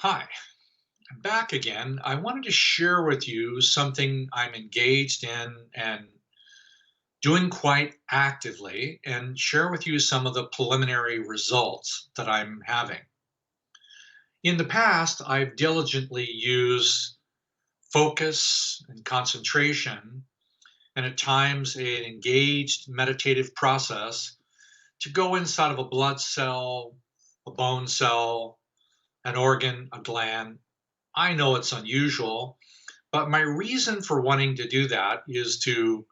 Hi, I'm back again. I wanted to share with you something I'm engaged in and doing quite actively and share with you some of the preliminary results that I'm having. In the past, I've diligently used focus and concentration and at times an engaged meditative process to go inside of a blood cell, a bone cell, an organ, a gland. I know it's unusual. But my reason for wanting to do that is to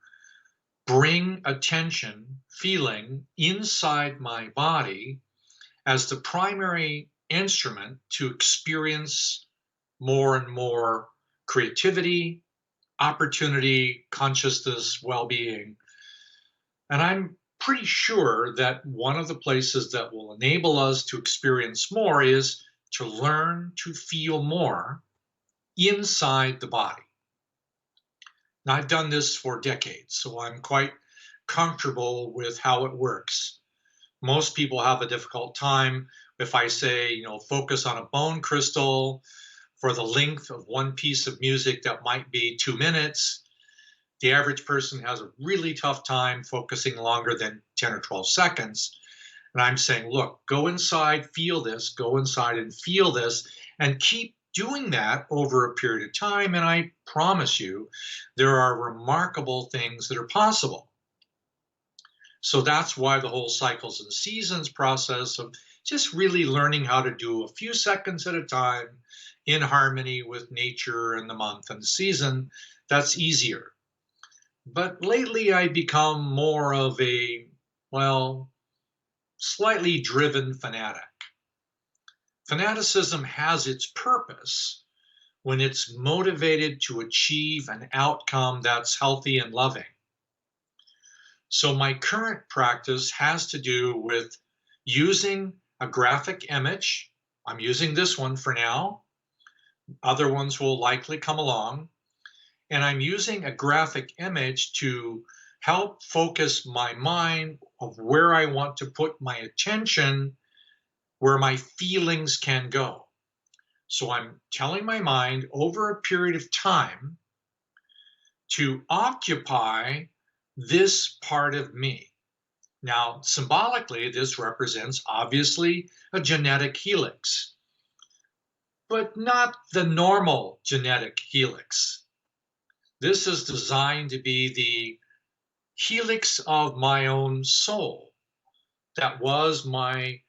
bring attention, feeling inside my body as the primary instrument to experience more and more creativity, opportunity, consciousness, well being. And I'm pretty sure that one of the places that will enable us to experience more is to learn to feel more inside the body. Now, I've done this for decades, so I'm quite comfortable with how it works. Most people have a difficult time if I say, focus on a bone crystal for the length of one piece of music that might be 2 minutes. The average person has a really tough time focusing longer than 10 or 12 seconds. And I'm saying, look, go inside, feel this, go inside and feel this, and keep doing that over a period of time. And I promise you, there are remarkable things that are possible. So that's why the whole cycles and seasons process of just really learning how to do a few seconds at a time in harmony with nature and the month and the season, that's easier. But lately I become more of a, well, slightly driven fanatic. Fanaticism has its purpose when it's motivated to achieve an outcome that's healthy and loving. So my current practice has to do with using a graphic image. I'm using this one for now. Other ones will likely come along. And I'm using a graphic image to help focus my mind of where I want to put my attention, where my feelings can go. So I'm telling my mind over a period of time to occupy this part of me. Now, symbolically, this represents obviously a genetic helix, but not the normal genetic helix. This is designed to be the helix of my own soul. That was my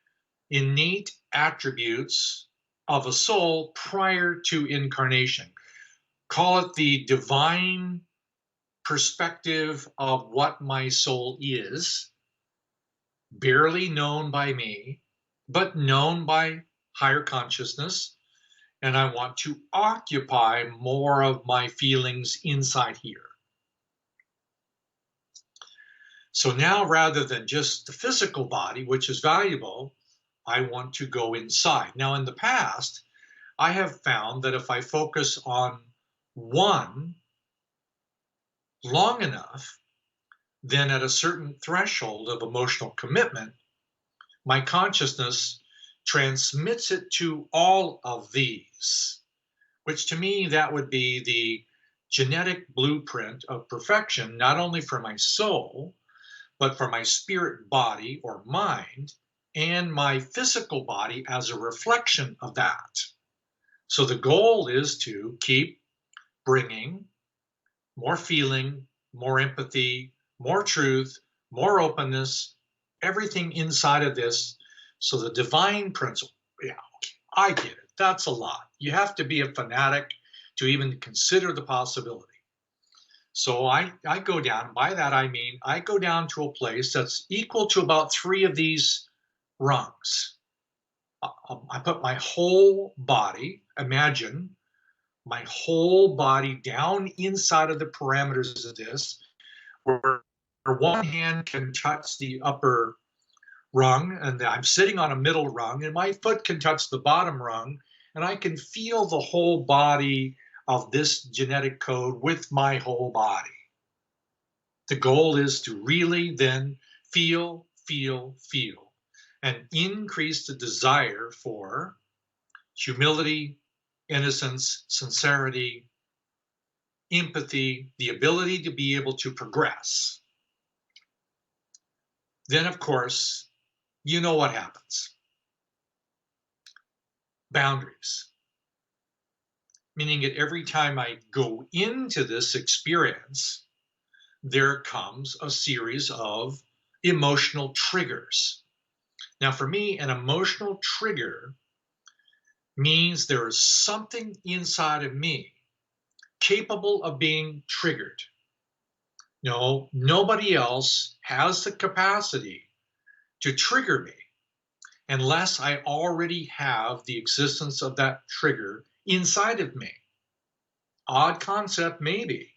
innate attributes of a soul prior to incarnation. Call it the divine perspective of what my soul is, barely known by me, but known by higher consciousness. And I want to occupy more of my feelings inside here. So now, rather than just the physical body, which is valuable, I want to go inside. Now, in the past, I have found that if I focus on one long enough, then at a certain threshold of emotional commitment, my consciousness transmits it to all of these, which to me, that would be the genetic blueprint of perfection, not only for my soul, but for my spirit body or mind and my physical body as a reflection of that. So the goal is to keep bringing more feeling, more empathy, more truth, more openness, everything inside of this. So the divine principle, yeah, I get it. That's a lot. You have to be a fanatic to even consider the possibility. So I go down, by that I mean I go down to a place that's equal to about 3 of these rungs. I put my whole body, imagine my whole body down inside of the parameters of this, where one hand can touch the upper rung, and I'm sitting on a middle rung, and my foot can touch the bottom rung, and I can feel the whole body of this genetic code with my whole body. The goal is to really then feel, and increase the desire for humility, innocence, sincerity, empathy, the ability to be able to progress, then of course, you know what happens. Boundaries. Meaning that every time I go into this experience, there comes a series of emotional triggers. Now, for me, an emotional trigger means there is something inside of me capable of being triggered. No, nobody else has the capacity to trigger me unless I already have the existence of that trigger inside of me. Odd concept, maybe,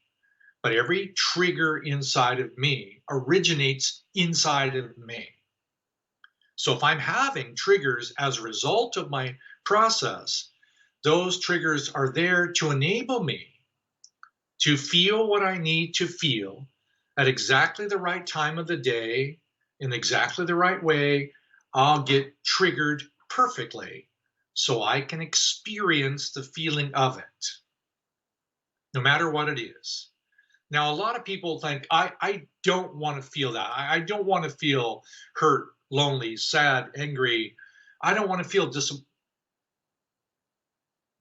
but every trigger inside of me originates inside of me. So if I'm having triggers as a result of my process, those triggers are there to enable me to feel what I need to feel at exactly the right time of the day, in exactly the right way. I'll get triggered perfectly so I can experience the feeling of it, no matter what it is. Now, a lot of people think, I don't want to feel that. I don't want to feel hurt, lonely, sad, angry. I don't want to feel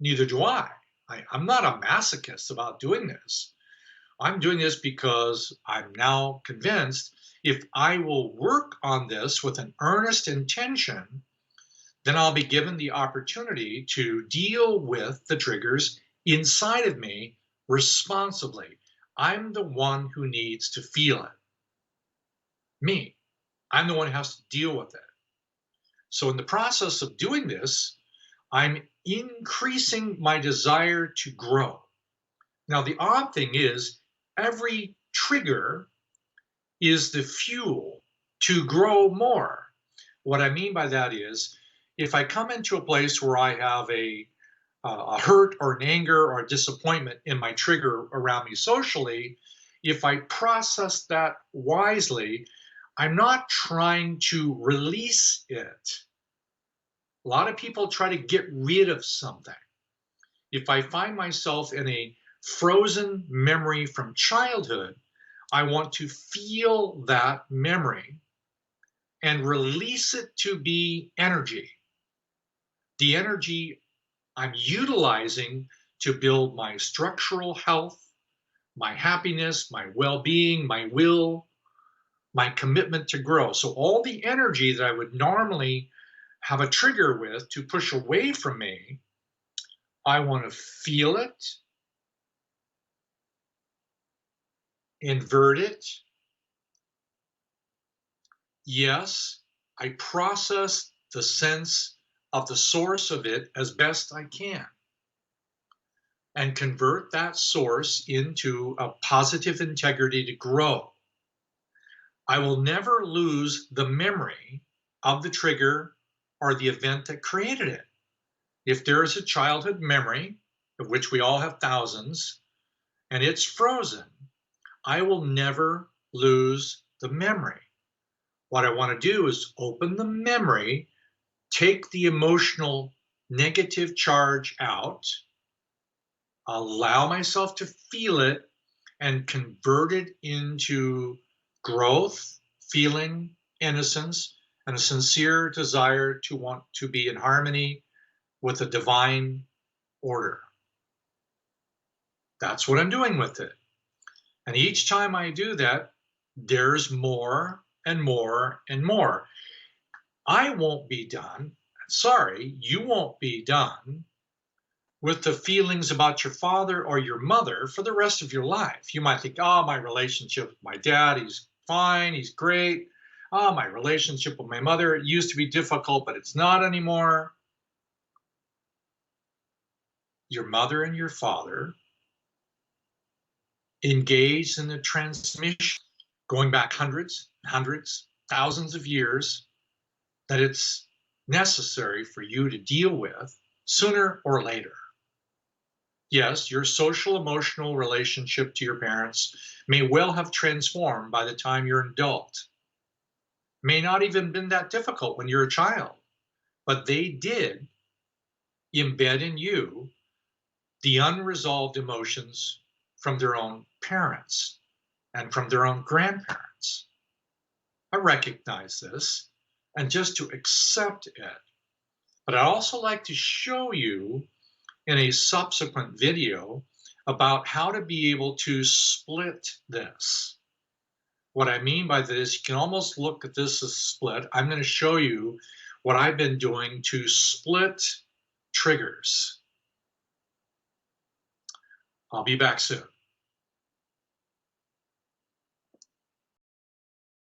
neither do I'm not a masochist about doing this. I'm doing this because I'm now convinced if I will work on this with an earnest intention, then I'll be given the opportunity to deal with the triggers inside of me responsibly. I'm the one who needs to feel it. Me. I'm the one who has to deal with it. So, in the process of doing this, I'm increasing my desire to grow. Now, the odd thing is, every trigger is the fuel to grow more. What I mean by that is, if I come into a place where I have a hurt or an anger or a disappointment in my trigger around me socially, if I process that wisely, I'm not trying to release it. A lot of people try to get rid of something. If I find myself in a frozen memory from childhood, I want to feel that memory and release it to be energy. The energy I'm utilizing to build my structural health, my happiness, my well being, my will, my commitment to grow. So, all the energy that I would normally have a trigger with to push away from me, I want to feel it, invert it. Yes, I process the sense of the source of it as best I can and convert that source into a positive integrity to grow. I will never lose the memory of the trigger or the event that created it. If there is a childhood memory, of which we all have thousands, and it's frozen, I will never lose the memory. What I want to do is open the memory, take the emotional negative charge out, allow myself to feel it, and convert it into growth, feeling, innocence, and a sincere desire to want to be in harmony with the divine order. That's what I'm doing with it. And each time I do that, there's more and more and more. I won't be done. Sorry, you won't be done with the feelings about your father or your mother for the rest of your life. You might think, oh, my relationship with my dad, he's fine, he's great. Oh, my relationship with my mother, it used to be difficult, but it's not anymore. Your mother and your father engaged in the transmission, going back hundreds, thousands of years, that it's necessary for you to deal with sooner or later. Yes, your social emotional relationship to your parents may well have transformed by the time you're an adult. May not even been that difficult when you're a child, but they did embed in you the unresolved emotions from their own parents and from their own grandparents. I recognize this, and just to accept it. But I also like to show you in a subsequent video about how to be able to split this. What I mean by this, you can almost look at this as split. I'm going to show you what I've been doing to split triggers. I'll be back soon.